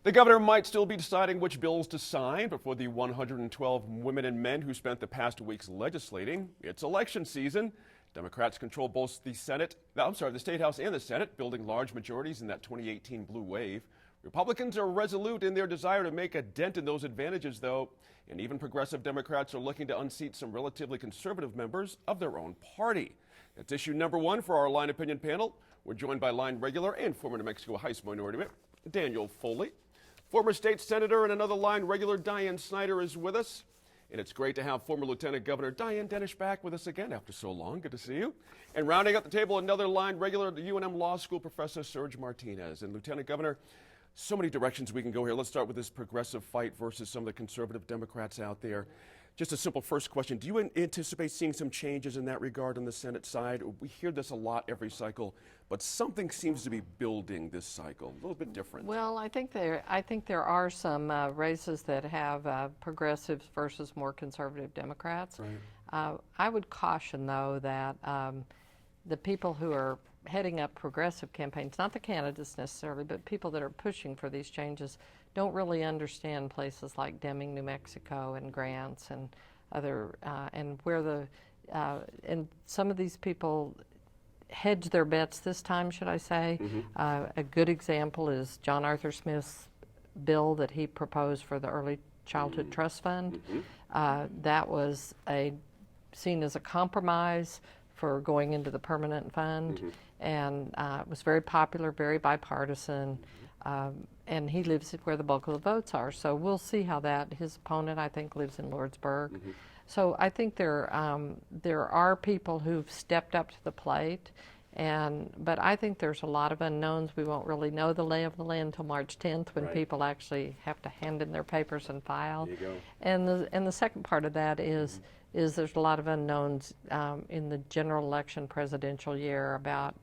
The governor might still be deciding which bills to sign, but for the 112 women and men who spent the past weeks legislating, it's election season. Democrats control both the State House and the Senate, building large majorities in that 2018 blue wave. Republicans are resolute in their desire to make a dent in those advantages, though, and even progressive Democrats are looking to unseat some relatively conservative members of their own party. That's issue number one for our Line Opinion panel. We're joined by Line regular and former New Mexico House Minority Whip Daniel Foley. Former state senator and another Line regular Diane Snyder is with us. And it's great to have former Lieutenant Governor Dianne Dennish back with us again after so long. Good to see you. And rounding up the table, another Line regular, the UNM Law School professor Serge Martinez. And Lieutenant Governor, so many directions we can go here. Let's start with this progressive fight versus some of the conservative Democrats out there. Just a simple first question. Do you anticipate seeing some changes in that regard on the Senate side? We hear this a lot every cycle, but something seems to be building this cycle, a little bit different. Well, I think there are some races that have progressives versus more conservative Democrats. Right. I would caution, though, that the people who are heading up progressive campaigns, not the candidates necessarily, but people that are pushing for these changes, don't really understand places like Deming, New Mexico, and Grants, and other, and where and some of these people hedge their bets this time, should I say. Mm-hmm. A good example is John Arthur Smith's bill that he proposed for the Early Childhood mm-hmm. Trust Fund. Mm-hmm. That was seen as a compromise for going into the permanent fund, mm-hmm. and it was very popular, very bipartisan. And he lives where the bulk of the votes are. So we'll see how his opponent, I think, lives in Lordsburg. Mm-hmm. So I think there are people who've stepped up to the plate, but I think there's a lot of unknowns. We won't really know the lay of the land until March 10th when right. people actually have to hand in their papers and file. There you go. And the second part of that is there's a lot of unknowns in the general election presidential year about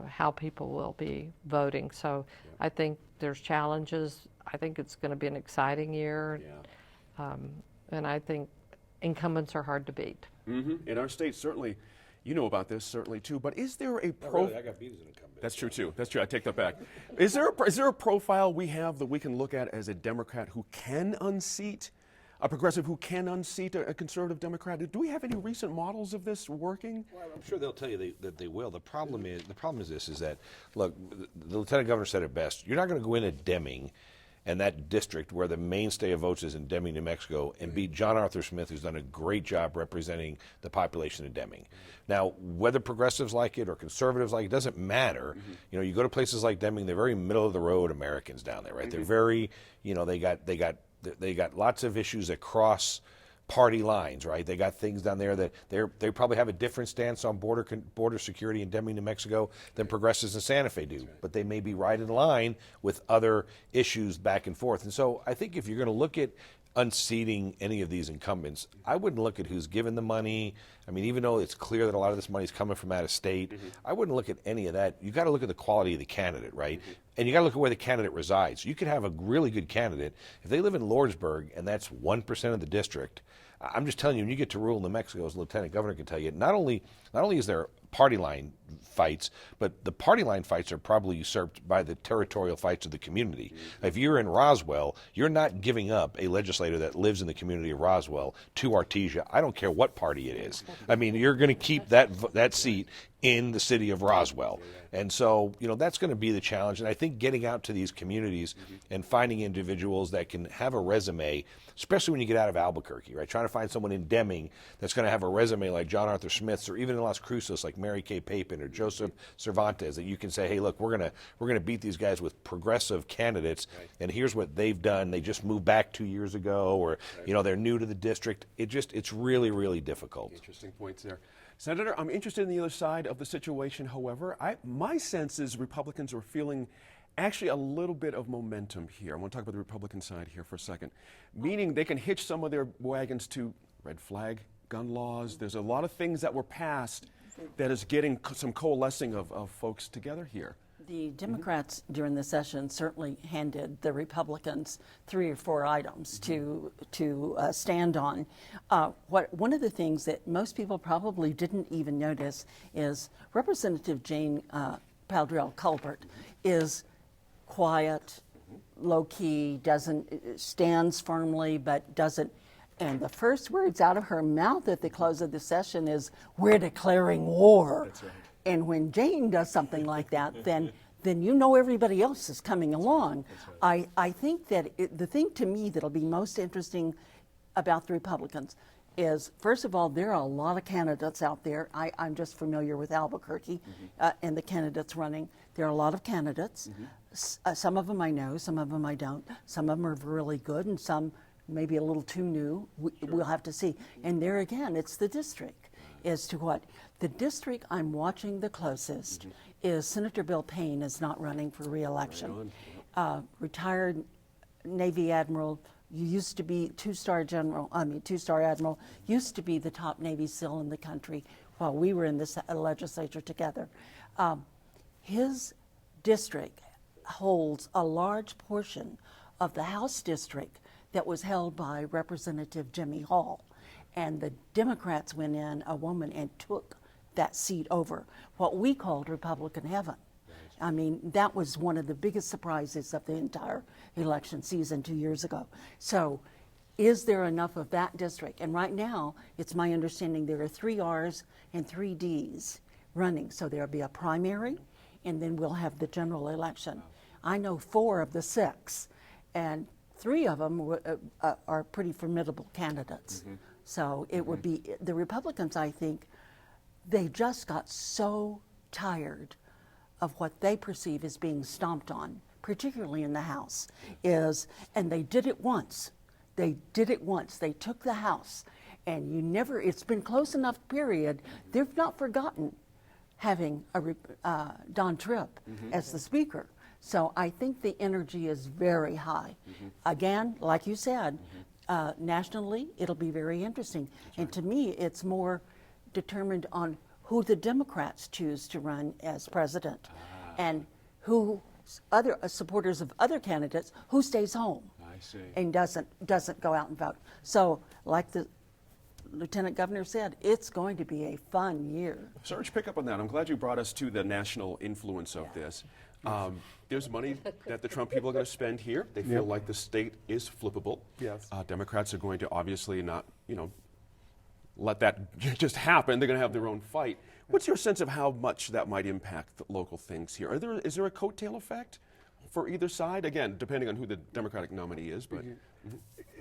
how people will be voting. So yeah. I think there's challenges. I think it's going to be an exciting year. Yeah. And I think incumbents are hard to beat. Mm-hmm. In our state, certainly, you know about this, certainly too, but is there a really, I got beat as an incumbent. That's true too. That's true. I take that back. Is there a profile we have that we can look at as a Democrat who can unseat a progressive, who can unseat a conservative Democrat? Do we have any recent models of this working? Well, I'm sure they'll tell you that they will. The problem is that, look, the Lieutenant Governor said it best. You're not going to go into Deming and that district where the mainstay of votes is in Deming, New Mexico, and beat John Arthur Smith, who's done a great job representing the population of Deming. Now, whether progressives like it or conservatives like it, doesn't matter. Mm-hmm. You know, you go to places like Deming, they're very middle of the road Americans down there, right? Mm-hmm. They're very, they got lots of issues that cross party lines, right? They got things down there that they probably have a different stance on border security in Deming, New Mexico than progressives in Santa Fe do, right. But they may be right in line with other issues back and forth. And so I think if you're going to look at unseating any of these incumbents, I wouldn't look at who's given the money. I mean, even though it's clear that a lot of this money is coming from out of state, mm-hmm. I wouldn't look at any of that. You got to look at the quality of the candidate, right? Mm-hmm. And you got to look at where the candidate resides. You could have a really good candidate if they live in Lordsburg and that's 1% of the district. I'm just telling you, when you get to rural New Mexico, as Lieutenant Governor can tell you, not only is there party line fights, but the party line fights are probably usurped by the territorial fights of the community. Mm-hmm. If you're in Roswell, you're not giving up a legislator that lives in the community of Roswell to Artesia. I don't care what party it is. I mean, you're going to keep that seat in the city of Roswell. And so, that's going to be the challenge. And I think getting out to these communities mm-hmm. and finding individuals that can have a resume, especially when you get out of Albuquerque, right? Trying to find someone in Deming that's going to have a resume like John Arthur Smith's, or even in Las Cruces like Mary Kay Papin or Joseph Cervantes, that you can say, hey, look, we're gonna beat these guys with progressive candidates, right. And here's what they've done. They just moved back 2 years ago, or right. They're new to the district. It's really, really difficult. Interesting points there. Senator, I'm interested in the other side of the situation. However, my sense is Republicans are feeling actually a little bit of momentum here. I want to talk about the Republican side here for a second, meaning they can hitch some of their wagons to red flag, gun laws. There's a lot of things that were passed that is getting some coalescing of folks together here. The Democrats during the session certainly handed the Republicans 3 or 4 items to stand on. One of the things that most people probably didn't even notice is Representative Jane Paldrell Culbert is quiet, low key, doesn't stands firmly, but doesn't. And the first words out of her mouth at the close of the session is, "We're declaring war." That's right. And when Jane does something like that, then you know everybody else is coming along. Right. I think that the thing to me that'll be most interesting about the Republicans is, first of all, there are a lot of candidates out there. I'm just familiar with Albuquerque and the candidates running. There are a lot of candidates. Some of them I know, some of them I don't. Some of them are really good, and some maybe a little too new. We'll have to see. And there again, it's the district as to what. The district I'm watching the closest is Senator Bill Payne is not running for re-election. Retired Navy Admiral, used to be two-star admiral, used to be the top Navy SEAL in the country while we were in the legislature together. His district holds a large portion of the House district that was held by Representative Jimmy Hall. And the Democrats went in, a woman, and took that seat over, what we called Republican heaven. I mean, that was one of the biggest surprises of the entire election season 2 years ago. So is there enough of that district? And right now, it's my understanding there are 3 Rs and 3 Ds running. So there'll be a primary, and then we'll have the general election. I know 4 of the 6, and 3 of them are pretty formidable candidates. So it would be, the Republicans, I think, they just got so tired of what they perceive as being stomped on, particularly in the House, and they did it once. They did it once. They took the House, and it's been close enough period, they've not forgotten having Don Tripp as the Speaker. So I think the energy is very high. Again, like you said, nationally, it'll be very interesting. And to me, it's more determined on who the Democrats choose to run as president and who other supporters of other candidates who stays home and doesn't go out and vote. So like the Lieutenant Governor said, it's going to be a fun year. Serge, pick up on that. I'm glad you brought us to the national influence of this. There's money that the Trump people are going to spend here. They feel like the state is flippable. Yes. Democrats are going to obviously not, let that just happen. They're going to have their own fight. What's your sense of how much that might impact the local things here? Is there a coattail effect for either side? Again, depending on who the Democratic nominee is. But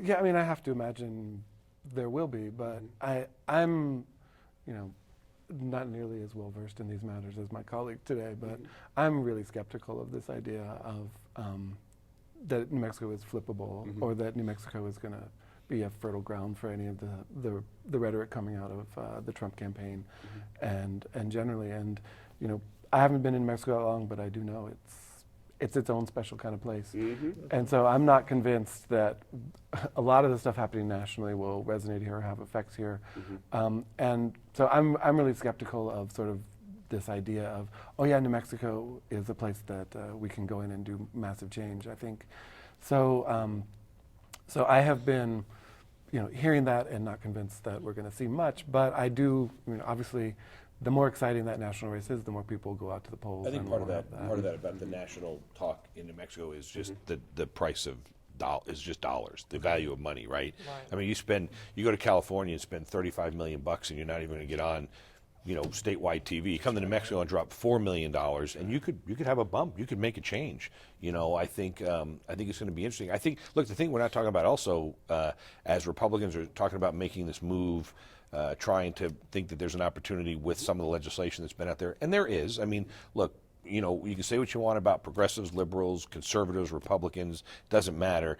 yeah, I mean, I have to imagine there will be, but I'm, not nearly as well versed in these matters as my colleague today, but I'm really skeptical of this idea of that New Mexico is flippable or that New Mexico is going to be a fertile ground for any of the rhetoric coming out of the Trump campaign and generally. And I haven't been in Mexico that long, but I do know it's its own special kind of place. And so I'm not convinced that a lot of the stuff happening nationally will resonate here or have effects here. And so I'm really skeptical of sort of this idea of, oh yeah, New Mexico is a place that we can go in and do massive change. I think so. So I have been, hearing that and not convinced that we're going to see much. But I do. Obviously, the more exciting that national race is, the more people go out to the polls. I think part of that about the national talk in New Mexico is just the price of is just dollars, the value of money, right? I mean, you go to California and spend $35 million and you're not even going to get on, statewide TV. You come to New Mexico and drop $4 million, and you could have a bump. You could make a change. I think it's going to be interesting. I think, look, the thing we're not talking about also, as Republicans are talking about making this move, trying to think that there's an opportunity with some of the legislation that's been out there, and there is. I mean, look, you can say what you want about progressives, liberals, conservatives, Republicans, doesn't matter.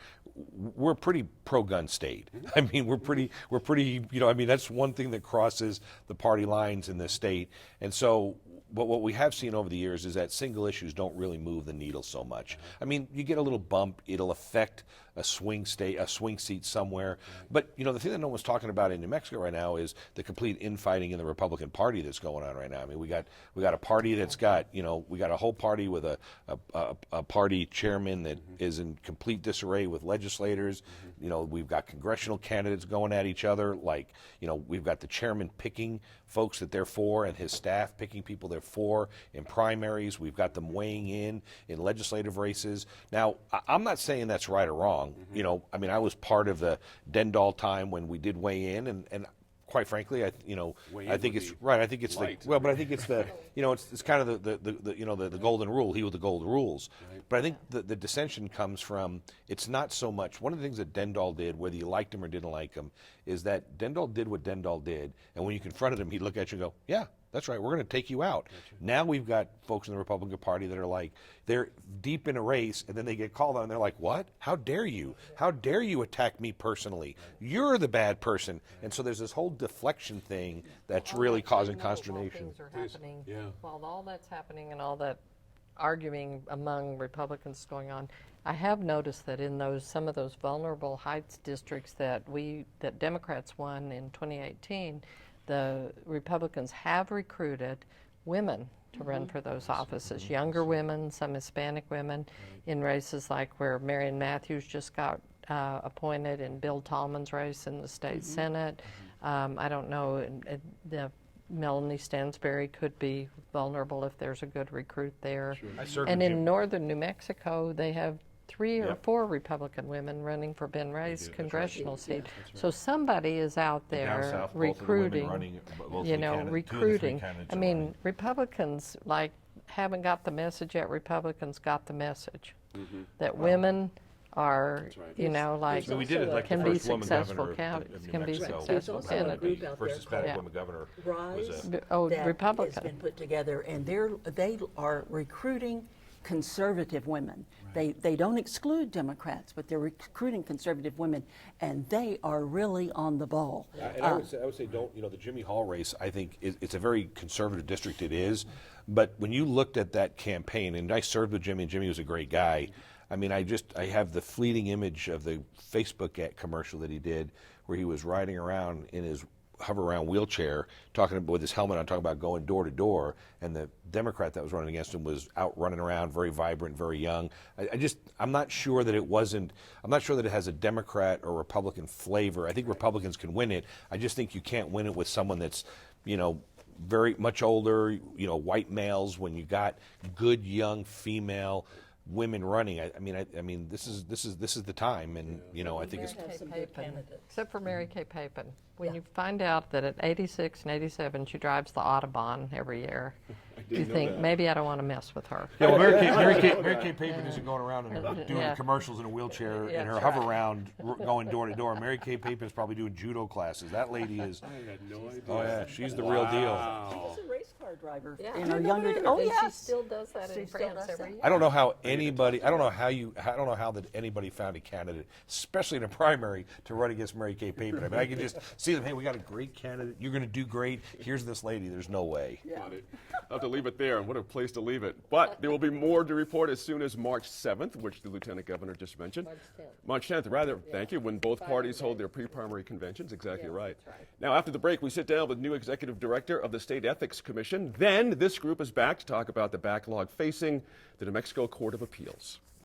We're a pretty pro-gun state. I mean, we're pretty, that's one thing that crosses the party lines in this state. And so what we have seen over the years is that single issues don't really move the needle so much. I mean, you get a little bump, it'll affect a swing state, a swing seat somewhere. But you know, the thing that no one's talking about in New Mexico right now is the complete infighting in the Republican Party that's going on right now. I mean, we got a party that's got, you know, we got a whole party with a party chairman that is in complete disarray with legislators. You know, we've got congressional candidates going at each other. Like, you know, we've got the chairman picking folks that they're for and his staff picking people they're for in primaries. We've got them weighing in legislative races. Now, I'm not saying that's right or wrong. You know, I mean, I was part of the Dendall time when we did weigh in, and quite frankly, I think it's right. I think it's light. but I think it's the, you know, it's kind of the you know, the golden rule. He with the golden rules. Right. But I think the dissension comes from, it's not so much, one of the things that Dendall did, whether you liked him or didn't like him, is that Dendall did what Dendall did, and when you confronted him, he'd look at you and go, yeah, that's right, we're going to take you out. Now we've got folks in the Republican Party that are like, they're deep in a race, and then they get called on, and they're like, what? How dare you? How dare you attack me personally? You're the bad person. And so there's this whole deflection thing that's really causing consternation. While things are happening, while all that's happening and all that arguing among Republicans is going on, I have noticed that in some of those vulnerable Heights districts that Democrats won in 2018, the Republicans have recruited women to run for those offices, younger women, some Hispanic women, in races like where Marion Matthews just got appointed in Bill Tallman's race in the state Senate. I don't know, the Melanie Stansberry could be vulnerable if there's a good recruit there. And in northern New Mexico, they have 3 or 4 Republican women running for Ben Ray's congressional seat. So somebody is out there recruiting, you know, recruiting. I mean, Republicans haven't got the message yet. Republicans got the message that women are, you know, like, we did it like can the be first woman successful governor of New can be Mexico. successful There's also a candidates. group out there First Hispanic called woman governor Rise was that Republican. has been put together, and they are recruiting conservative women. They don't exclude Democrats, but they're recruiting conservative women, and they are really on the ball. And I would say, don't, you know, the Jimmy Hall race, I think it's a very conservative district, it is. But when you looked at that campaign, and I served with Jimmy, and Jimmy was a great guy. I mean, I have the fleeting image of the Facebook commercial that he did where he was riding around in his hover around wheelchair, talking with his helmet on, talking about going door to door, and the Democrat that was running against him was out running around, very vibrant, very young. I'm not sure that I'm not sure that it has a Democrat or Republican flavor. I think Republicans can win it. I just think you can't win it with someone that's, you know, very much older, you know, white males, when you got good young female women running. I mean, this is the time, and you know, I think it's. Except for Mary Kay Papin. When you find out that at 86 and 87 she drives the Audubon every year, you think, maybe I don't want to mess with her. Yeah, well, Mary Kay Papin isn't going around and doing commercials in a wheelchair in her hover round, going door to door. Mary Kay Papin is probably doing judo classes. That lady is. I had no idea. Oh yeah, she's the real deal. She's a race car driver Yeah, in I her know younger her. days. Oh And yes, she still does that She in still France does every that. year. I don't know how that anybody found a candidate, especially in a primary, to run against Mary Kay Papin. I mean, I can just see them. Hey, we got a great candidate. You're going to do great. Here's this lady. There's no way. Got it. I'll have to leave it there, and what a place to leave it. But there will be more to report as soon as March 7th, which the Lieutenant Governor just mentioned. March 10th, rather, thank you, when both parties hold their pre-primary conventions. Exactly right. Now, after the break, we sit down with new Executive Director of the State Ethics Commission. Then this group is back to talk about the backlog facing the New Mexico Court of Appeals.